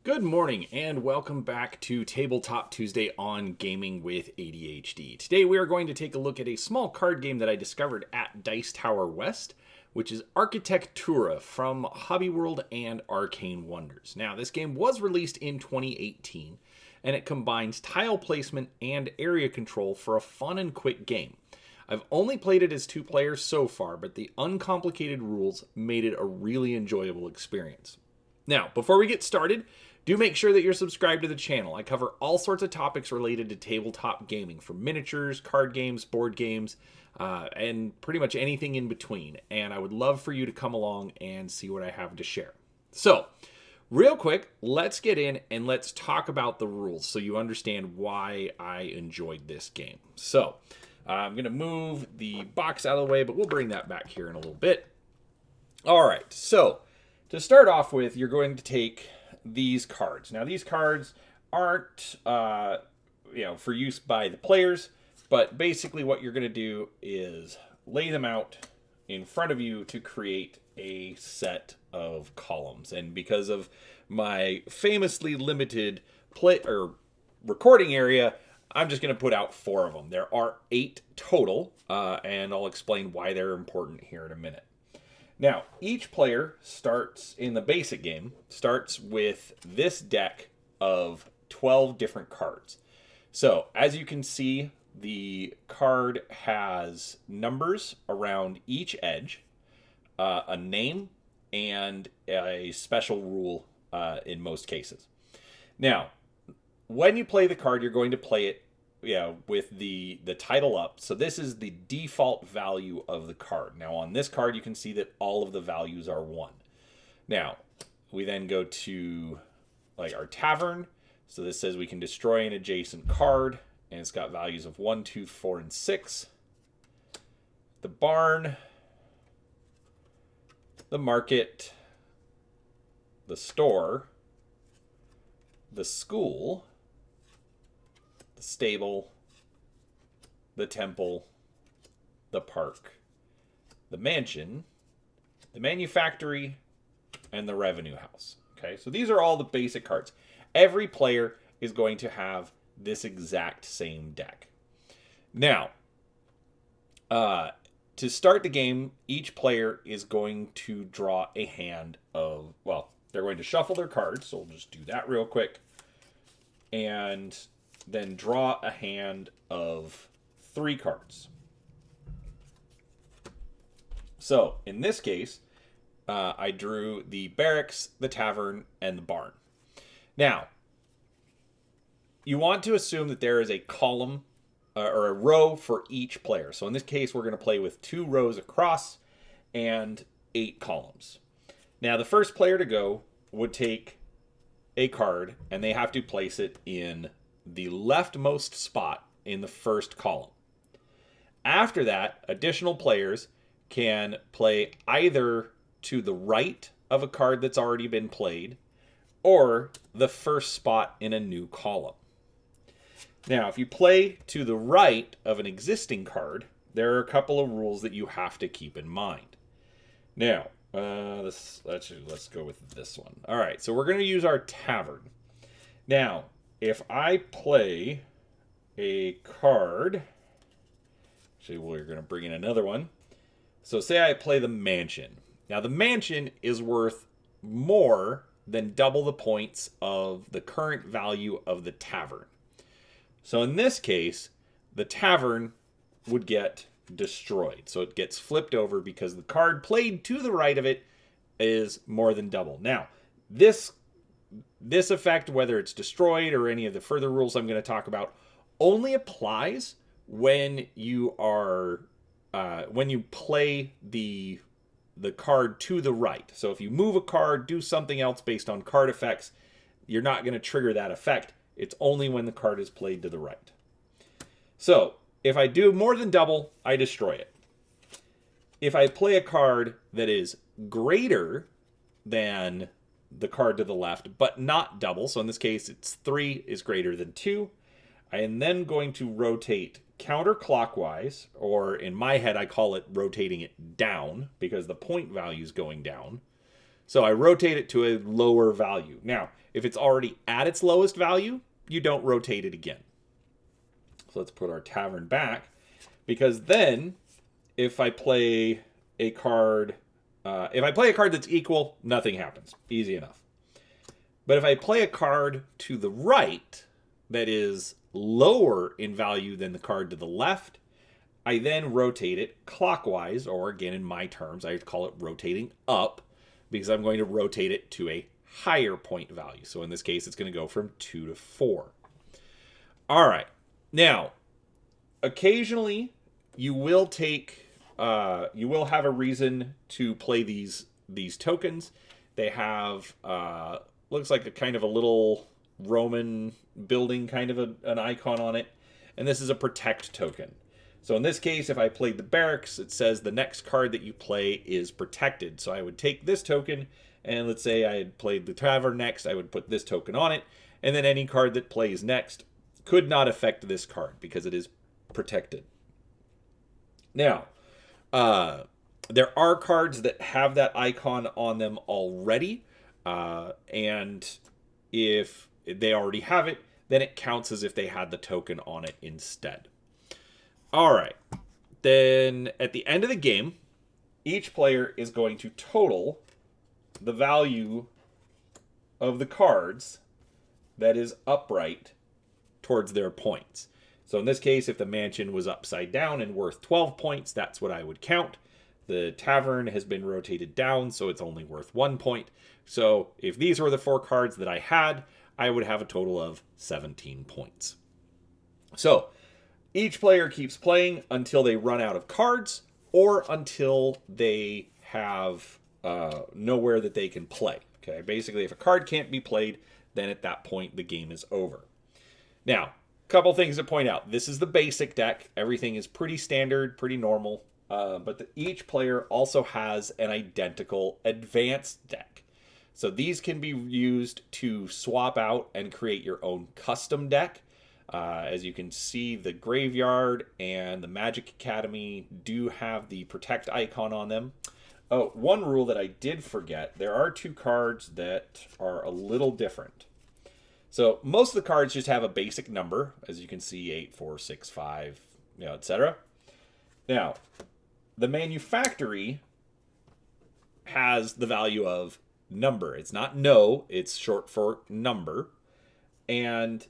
Good morning and welcome back to Tabletop Tuesday on Gaming with ADHD. Today we are going to take a look at a small card game that I discovered at Dice Tower West, which is Architectura from Hobby World and Arcane Wonders. Now, this game was released in 2018 and it combines tile placement and area control for a fun and quick game. I've only played it as 2 players so far, but the uncomplicated rules made it a really enjoyable experience. Now, before we get started, do make sure that you're subscribed to the channel. I cover all sorts of topics related to tabletop gaming, from miniatures, card games, board games, and pretty much anything in between. And I would love for you to come along and see what I have to share. So, real quick, let's get in and let's talk about the rules so you understand why I enjoyed this game. So, I'm going to move the box out of the way, but we'll bring that back here in a little bit. All right, so to start off with, you're going to take these cards. Now, these cards aren't, for use by the players, but basically what you're going to do is lay them out in front of you to create a set of columns. And because of my famously limited recording area, I'm just going to put out 4 of them. There are 8 total, and I'll explain why they're important here in a minute. Now, each player starts in the basic game, starts with this deck of 12 different cards. So, as you can see, the card has numbers around each edge, a name, and a special rule in most cases. Now, when you play the card, you're going to play it with the title up. So this is the default value of the card. Now on this card, you can see that all of the values are 1. Now, we then go to our tavern. So this says we can destroy an adjacent card, and it's got values of 1, 2, 4, and 6. The barn, the market, the store, the school, the stable, the temple, the park, the mansion, the manufactory, and the revenue house. Okay, so these are all the basic cards. Every player is going to have this exact same deck. Now, to start the game, each player is going to draw a hand of, they're going to shuffle their cards, so we'll just do that real quick. And then draw a hand of 3 cards. So, in this case, I drew the barracks, the tavern, and the barn. Now, you want to assume that there is a column or a row for each player. So in this case, we're going to play with 2 rows across and 8 columns. Now, the first player to go would take a card, and they have to place it in the leftmost spot in the first column. After that, additional players can play either to the right of a card that's already been played or the first spot in a new column. Now, if you play to the right of an existing card, there are a couple of rules that you have to keep in mind. Now, let's go with this one. All right, so we're going to use our tavern. Now, if I play a card, actually we're going to bring in another one. So say I play the mansion. Now the mansion is worth more than double the points of the current value of the tavern. So in this case, the tavern would get destroyed. So it gets flipped over because the card played to the right of it is more than double. Now, this effect, whether it's destroyed or any of the further rules I'm going to talk about, only applies when you play the card to the right. So if you move a card, do something else based on card effects, you're not going to trigger that effect. It's only when the card is played to the right. So if I do more than double, I destroy it. If I play a card that is greater than the card to the left, but not double, so in this case it's 3 is greater than 2, I am then going to rotate counterclockwise, or in my head I call it rotating it down because the point value is going down, So I rotate it to a lower value. Now, if it's already at its lowest value, you don't rotate it again. So let's put our tavern back, because then if I play a card, that's equal, nothing happens. Easy enough. But if I play a card to the right that is lower in value than the card to the left, I then rotate it clockwise, or again, in my terms, I call it rotating up, because I'm going to rotate it to a higher point value. So in this case, it's going to go from 2 to 4. All right. Now, occasionally, you will have a reason to play these tokens. They have, looks like a kind of a little Roman building, kind of an icon on it. And this is a protect token. So in this case, if I played the barracks, it says the next card that you play is protected. So I would take this token, and let's say I had played the tavern next, I would put this token on it, and then any card that plays next could not affect this card because it is protected. Now, there are cards that have that icon on them already, and if they already have it, then it counts as if they had the token on it instead. All right. Then at the end of the game, each player is going to total the value of the cards that is upright towards their points. So in this case, if the mansion was upside down and worth 12 points, that's what I would count. The tavern has been rotated down, so it's only worth 1 point. So if these were the 4 cards that I had, I would have a total of 17 points. So each player keeps playing until they run out of cards, or until they have nowhere that they can play. Okay, basically, if a card can't be played, then at that point the game is over. Now, a couple things to point out. This is the basic deck. Everything is pretty standard, pretty normal. But each player also has an identical advanced deck. So these can be used to swap out and create your own custom deck. As you can see, the Graveyard and the Magic Academy do have the Protect icon on them. Oh, one rule that I did forget, there are 2 cards that are a little different. So most of the cards just have a basic number, as you can see, 8, 4, 6, 5, etc. Now, the Manufactory has the value of number. It's not no, it's short for number. And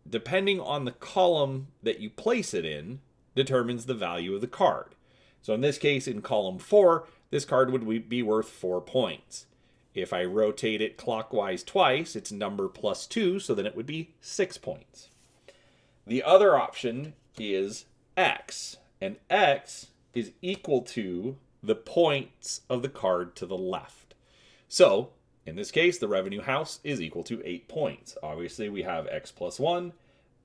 depending on the column that you place it in, determines the value of the card. So in this case, in column 4, this card would be worth 4 points. If I rotate it clockwise twice, it's number plus 2, so then it would be 6 points. The other option is X, and X is equal to the points of the card to the left. So, in this case, the revenue house is equal to 8 points. Obviously, we have X plus 1,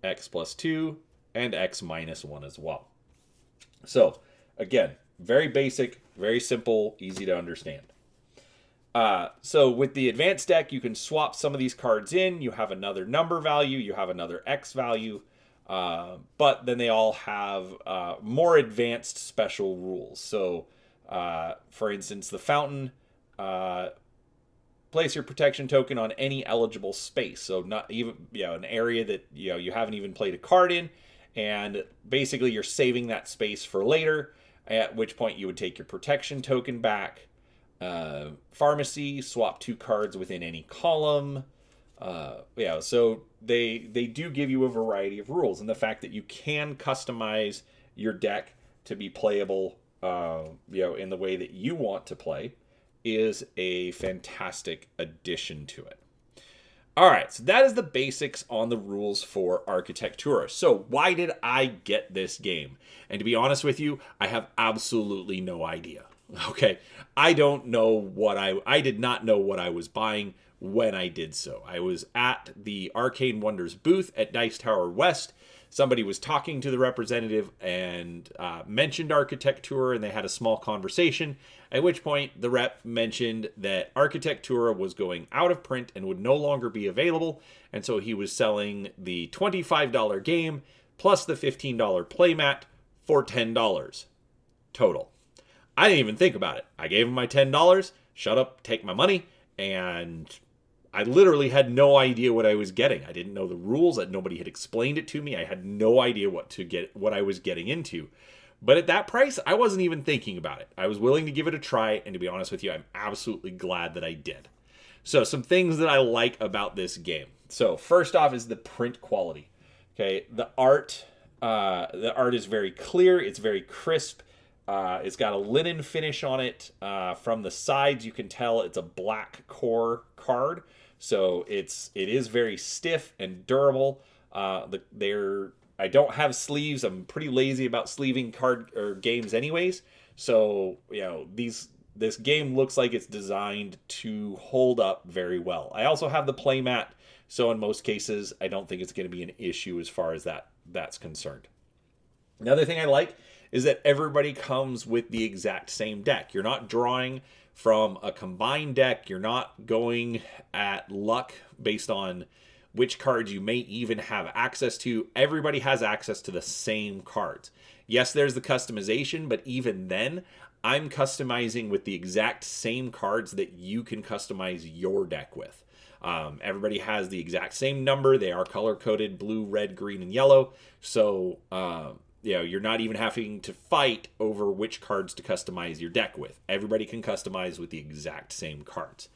X plus 2, and X minus 1 as well. So, again, very basic, very simple, easy to understand. So with the advanced deck, you can swap some of these cards in. You have another number value, you have another X value, but then they all have more advanced special rules. So, for instance, the Fountain, place your protection token on any eligible space. So not even, an area that, you haven't even played a card in, and basically you're saving that space for later, at which point you would take your protection token back. Pharmacy, swap 2 cards within any column. So they do give you a variety of rules, and the fact that you can customize your deck to be playable, in the way that you want to play, is a fantastic addition to it. All right, so that is the basics on the rules for Architectura. So why did I get this game? And to be honest with you, I have absolutely no idea. Okay, I don't know I did not know what I was buying when I did so. I was at the Arcane Wonders booth at Dice Tower West. Somebody was talking to the representative and mentioned Architectura, and they had a small conversation, at which point the rep mentioned that Architectura was going out of print and would no longer be available, and so he was selling the $25 game plus the $15 playmat for $10 total. I didn't even think about it. I gave him my $10, shut up, take my money, and I literally had no idea what I was getting. I didn't know the rules. That nobody had explained it to me. I had no idea what I was getting into. But at that price, I wasn't even thinking about it. I was willing to give it a try, and to be honest with you, I'm absolutely glad that I did. So some things that I like about this game. So first off is the print quality. Okay, the art is very clear. It's very crisp. It's got a linen finish on it. From the sides, you can tell it's a black core card. So it is very stiff and durable. I don't have sleeves. I'm pretty lazy about sleeving card or games anyways. So, this game looks like it's designed to hold up very well. I also have the playmat, so in most cases, I don't think it's going to be an issue as far as that's concerned. Another thing I like is that everybody comes with the exact same deck. You're not drawing from a combined deck. You're not going at luck based on which cards you may even have access to. Everybody has access to the same cards. Yes, there's the customization, but even then, I'm customizing with the exact same cards that you can customize your deck with. Everybody has the exact same number. They are color-coded blue, red, green, and yellow. So, you're not even having to fight over which cards to customize your deck with. Everybody can customize with the exact same cards.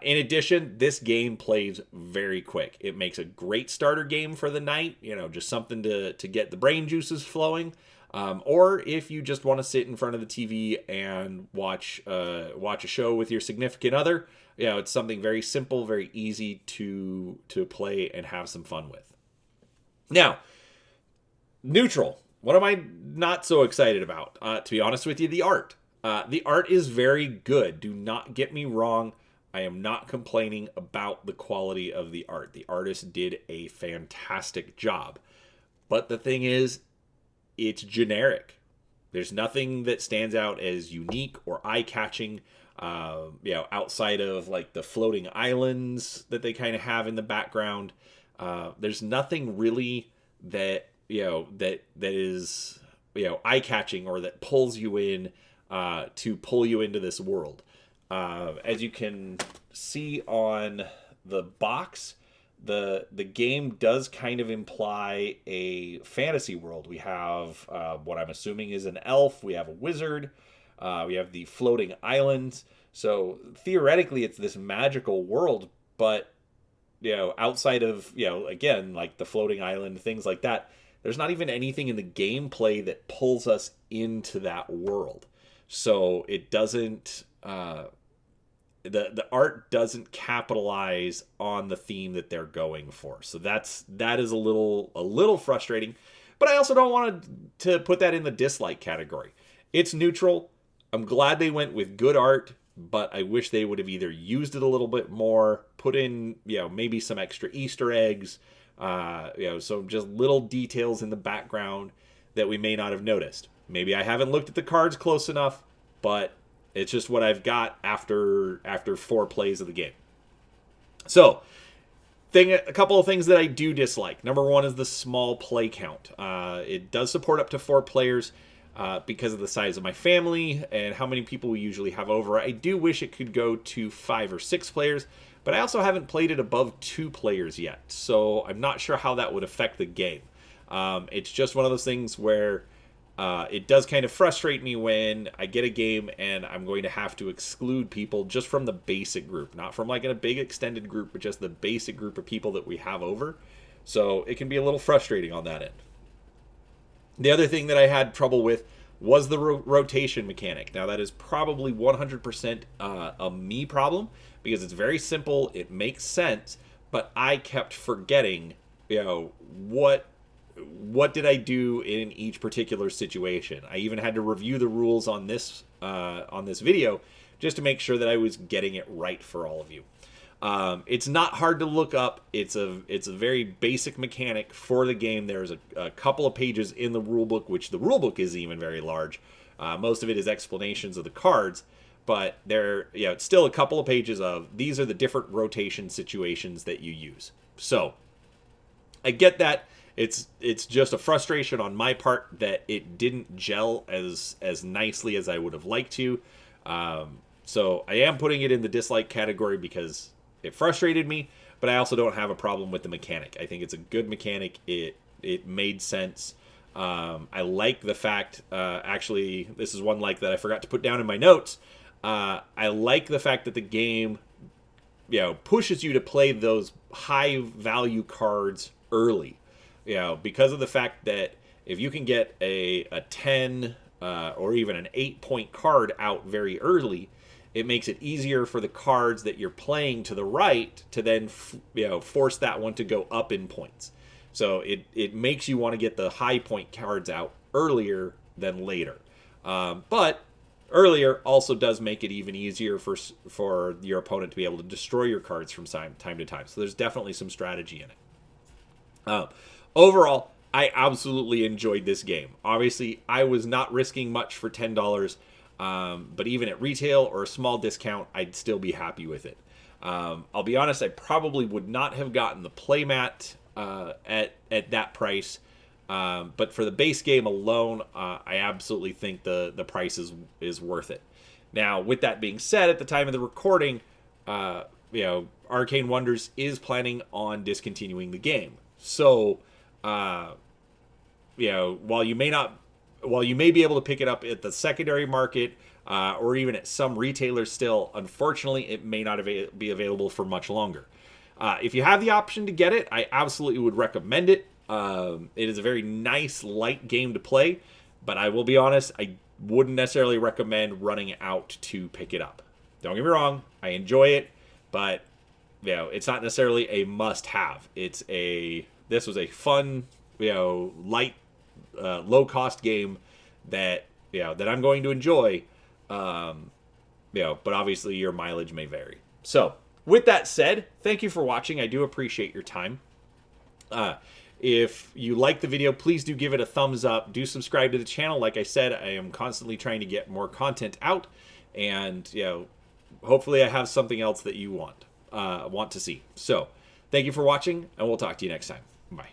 In addition, this game plays very quick. It makes a great starter game for the night, just something to get the brain juices flowing. Or if you just want to sit in front of the TV and watch a show with your significant other, it's something very simple, very easy to play and have some fun with. Now, neutral. What am I not so excited about? To be honest with you, the art. The art is very good. Do not get me wrong. I am not complaining about the quality of the art. The artist did a fantastic job. But the thing is, it's generic. There's nothing that stands out as unique or eye-catching, outside of like the floating islands that they kind of have in the background. There's nothing really that is eye-catching or that pulls you in to pull you into this world. As you can see on the box, the game does kind of imply a fantasy world. We have what I'm assuming is an elf. We have a wizard. We have the floating islands. So theoretically, it's this magical world. But outside of again, like the floating island, things like that, there's not even anything in the gameplay that pulls us into that world. So it doesn't. The art doesn't capitalize on the theme that they're going for. So that is a little frustrating, but I also don't want to put that in the dislike category. It's neutral. I'm glad they went with good art, but I wish they would have either used it a little bit more, put in, maybe some extra Easter eggs, so just little details in the background that we may not have noticed. Maybe I haven't looked at the cards close enough, but it's just what I've got after 4 plays of the game. So, a couple of things that I do dislike. Number one is the small play count. It does support up to 4 players because of the size of my family and how many people we usually have over. I do wish it could go to 5 or 6 players, but I also haven't played it above 2 players yet. So I'm not sure how that would affect the game. It's just one of those things where it does kind of frustrate me when I get a game and I'm going to have to exclude people just from the basic group, not from like in a big extended group, but just the basic group of people that we have over. So it can be a little frustrating on that end. The other thing that I had trouble with was the rotation mechanic. Now that is probably 100% a me problem because it's very simple. It makes sense, but I kept forgetting, what did I do in each particular situation. I even had to review the rules on this video just to make sure that I was getting it right for all of you. It's not hard to look up. It's a very basic mechanic for the game. There's a couple of pages in the rulebook, which the rulebook isn't even very large. Most of it is explanations of the cards, but it's still a couple of pages of these are the different rotation situations that you use. So I get that. It's just a frustration on my part that it didn't gel as nicely as I would have liked to. So I am putting it in the dislike category because it frustrated me, but I also don't have a problem with the mechanic. I think it's a good mechanic. It made sense. I like the fact, actually, this is one like that I forgot to put down in my notes. I like the fact that the game, pushes you to play those high value cards early. Because of the fact that if you can get a 10 or even an 8-point card out very early, it makes it easier for the cards that you're playing to the right to then force that one to go up in points. So it makes you want to get the high point cards out earlier than later. But earlier also does make it even easier for your opponent to be able to destroy your cards from time to time. So there's definitely some strategy in it. Overall, I absolutely enjoyed this game. Obviously, I was not risking much for $10, but even at retail or a small discount, I'd still be happy with it. I'll be honest, I probably would not have gotten the playmat at that price. But for the base game alone, I absolutely think the price is worth it. Now, with that being said, at the time of the recording, Arcane Wonders is planning on discontinuing the game. So, while you may be able to pick it up at the secondary market or even at some retailers still, unfortunately, it may not be available for much longer. If you have the option to get it, I absolutely would recommend it. It is a very nice, light game to play, but I will be honest, I wouldn't necessarily recommend running out to pick it up. Don't get me wrong, I enjoy it, but it's not necessarily a must-have. This was a fun, light, low-cost game that I'm going to enjoy. But obviously your mileage may vary. So, with that said, thank you for watching. I do appreciate your time. If you like the video, please do give it a thumbs up. Do subscribe to the channel. Like I said, I am constantly trying to get more content out, and hopefully I have something else that you want to see. So, thank you for watching, and we'll talk to you next time. Bye.